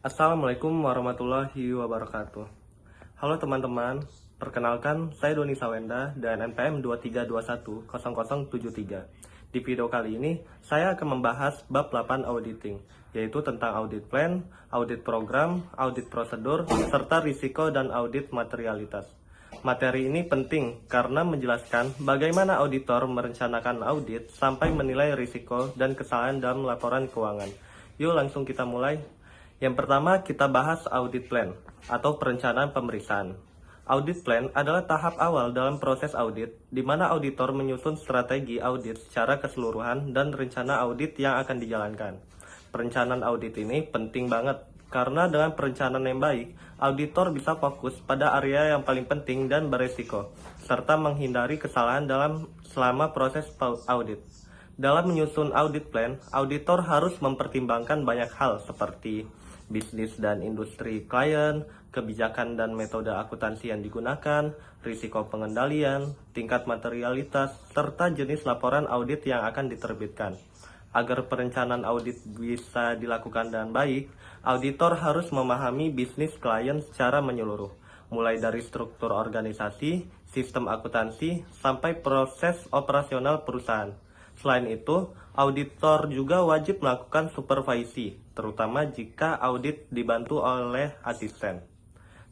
Assalamualaikum warahmatullahi wabarakatuh. Halo teman-teman, perkenalkan saya Doni Sawenda dan NPM 23210073. Di video kali ini, saya akan membahas bab 8 auditing, yaitu tentang audit plan, audit program, audit prosedur, serta risiko dan audit materialitas. Materi ini penting karena menjelaskan bagaimana auditor merencanakan audit sampai menilai risiko dan kesalahan dalam laporan keuangan. Yuk langsung kita mulai. Yang pertama kita bahas audit plan atau perencanaan pemeriksaan. Audit plan adalah tahap awal dalam proses audit, di mana auditor menyusun strategi audit secara keseluruhan dan rencana audit yang akan dijalankan. Perencanaan audit ini penting banget, karena dengan perencanaan yang baik, auditor bisa fokus pada area yang paling penting dan beresiko, serta menghindari kesalahan selama proses audit. Dalam menyusun audit plan, auditor harus mempertimbangkan banyak hal seperti bisnis dan industri klien, kebijakan dan metode akuntansi yang digunakan, risiko pengendalian, tingkat materialitas, serta jenis laporan audit yang akan diterbitkan. Agar perencanaan audit bisa dilakukan dengan baik, auditor harus memahami bisnis klien secara menyeluruh, mulai dari struktur organisasi, sistem akuntansi, sampai proses operasional perusahaan. Selain itu, auditor juga wajib melakukan supervisi, terutama jika audit dibantu oleh asisten.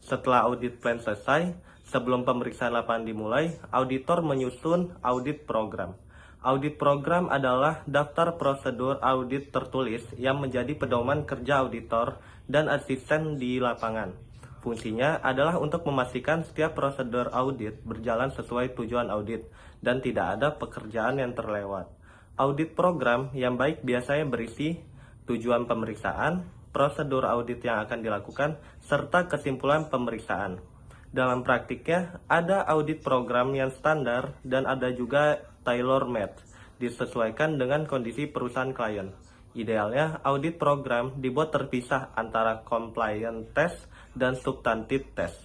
Setelah audit plan selesai, sebelum pemeriksaan lapangan dimulai, auditor menyusun audit program. Audit program adalah daftar prosedur audit tertulis yang menjadi pedoman kerja auditor dan asisten di lapangan. Fungsinya adalah untuk memastikan setiap prosedur audit berjalan sesuai tujuan audit dan tidak ada pekerjaan yang terlewat. Audit program yang baik biasanya berisi tujuan pemeriksaan, prosedur audit yang akan dilakukan, serta kesimpulan pemeriksaan. Dalam praktiknya, ada audit program yang standar dan ada juga tailor-made, disesuaikan dengan kondisi perusahaan klien. Idealnya, audit program dibuat terpisah antara compliance test dan substantive test.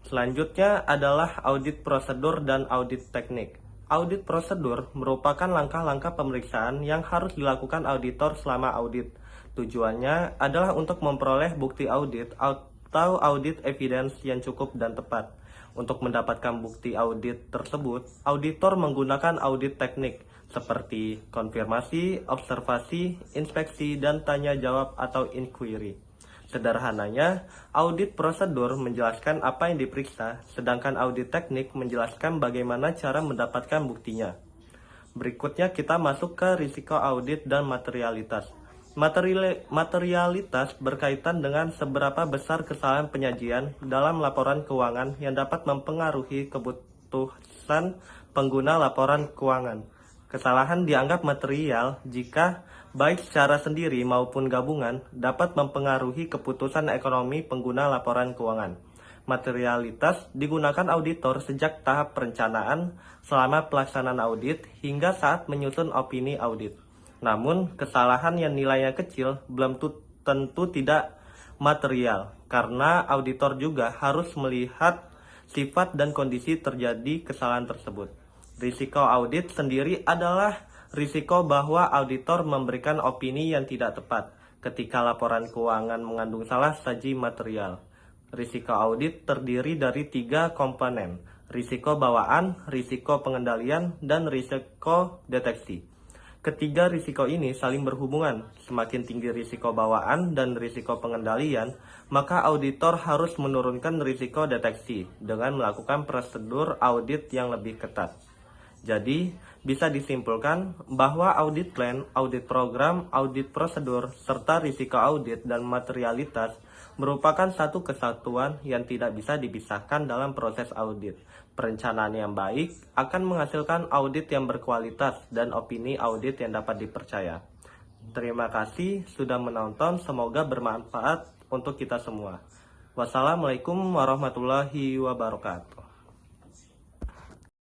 Selanjutnya adalah audit prosedur dan audit teknik. Audit prosedur merupakan langkah-langkah pemeriksaan yang harus dilakukan auditor selama audit. Tujuannya adalah untuk memperoleh bukti audit atau audit evidence yang cukup dan tepat. Untuk mendapatkan bukti audit tersebut, auditor menggunakan audit teknik seperti konfirmasi, observasi, inspeksi, dan tanya jawab atau inquiry. Sederhananya, audit prosedur menjelaskan apa yang diperiksa, sedangkan audit teknik menjelaskan bagaimana cara mendapatkan buktinya. Berikutnya kita masuk ke risiko audit dan materialitas. Materialitas berkaitan dengan seberapa besar kesalahan penyajian dalam laporan keuangan yang dapat mempengaruhi keputusan pengguna laporan keuangan. Kesalahan dianggap material jika baik secara sendiri maupun gabungan dapat mempengaruhi keputusan ekonomi pengguna laporan keuangan. Materialitas digunakan auditor sejak tahap perencanaan, selama pelaksanaan audit, hingga saat menyusun opini audit. Namun, kesalahan yang nilainya kecil belum tentu tidak material, karena auditor juga harus melihat sifat dan kondisi terjadi kesalahan tersebut. Risiko audit sendiri adalah risiko bahwa auditor memberikan opini yang tidak tepat ketika laporan keuangan mengandung salah saji material. Risiko audit terdiri dari 3 komponen: risiko bawaan, risiko pengendalian, dan risiko deteksi. Ketiga risiko ini saling berhubungan. Semakin tinggi risiko bawaan dan risiko pengendalian, maka auditor harus menurunkan risiko deteksi dengan melakukan prosedur audit yang lebih ketat. Jadi, bisa disimpulkan bahwa audit plan, audit program, audit prosedur, serta risiko audit dan materialitas merupakan satu kesatuan yang tidak bisa dipisahkan dalam proses audit. Perencanaan yang baik akan menghasilkan audit yang berkualitas dan opini audit yang dapat dipercaya. Terima kasih sudah menonton, semoga bermanfaat untuk kita semua. Wassalamualaikum warahmatullahi wabarakatuh.